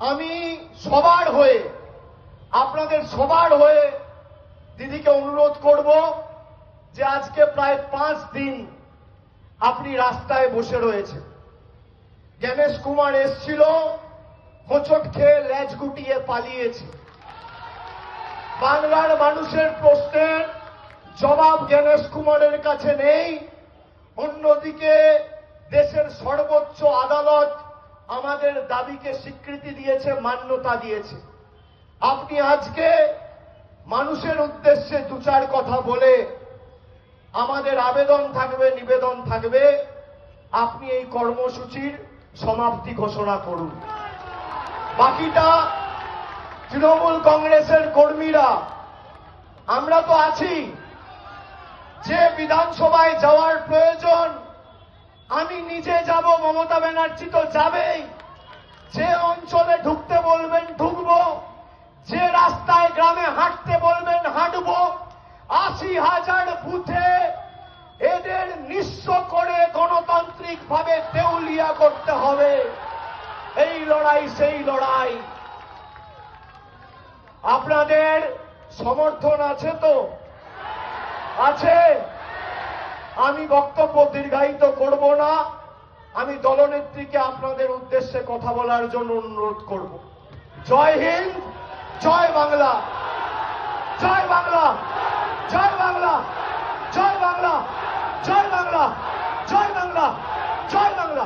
আমি সবার হয়ে, আপনাদের সবার হয়ে দিদিকে অনুরোধ করব যে আজকে প্রায় 5 দিন আপনি রাস্তায় বসে রয়েছে। জ্ঞানেশ কুমার এসছিল, হোঁচট খেয়ে লেজ গুটিয়ে পালিয়েছে। বাংলার মানুষের প্রশ্নের জবাব জ্ঞানেশ কুমারের কাছে নেই। অন্যদিকে দেশের সর্বোচ্চ আদালত আমাদের দাবিকে স্বীকৃতি দিয়েছে, মান্যতা দিয়েছে। আপনি আজকে মানুষের উদ্দেশ্যে 2-4 কথা বলে, আমাদের আবেদন থাকবে, নিবেদন থাকবে, আপনি এই কর্মসূচির সমাপ্তি ঘোষণা করুন। বাকিটা তৃণমূল কংগ্রেসের কর্মীরা, আমরা তো আছি। যে বিধানসভায় যাওয়ার প্রয়োজন আমি নিজে যাব, মমতা ব্যানার্জি তো যাবেই। যে অঞ্চলে ঢুকতে বলবেন ঢুকব, যে রাস্তায় গ্রামে হাঁটতে বলবেন হাঁটব। 80,000 বুথে এদের নিঃস্ব করে গণতান্ত্রিকভাবে দেউলিয়া করতে হবে। এই লড়াই সেই লড়াই। আপনাদের সমর্থন আছে তো? আছে। আমি বক্তব্য দীর্ঘায়িত করব না। আমি দলনেত্রীকে আপনাদের উদ্দেশ্যে কথা বলার জন্য অনুরোধ করব। জয় হিন্দ, জয় বাংলা, জয় বাংলা, জয় বাংলা, জয় বাংলা, জয় বাংলা, জয় বাংলা, জয় বাংলা।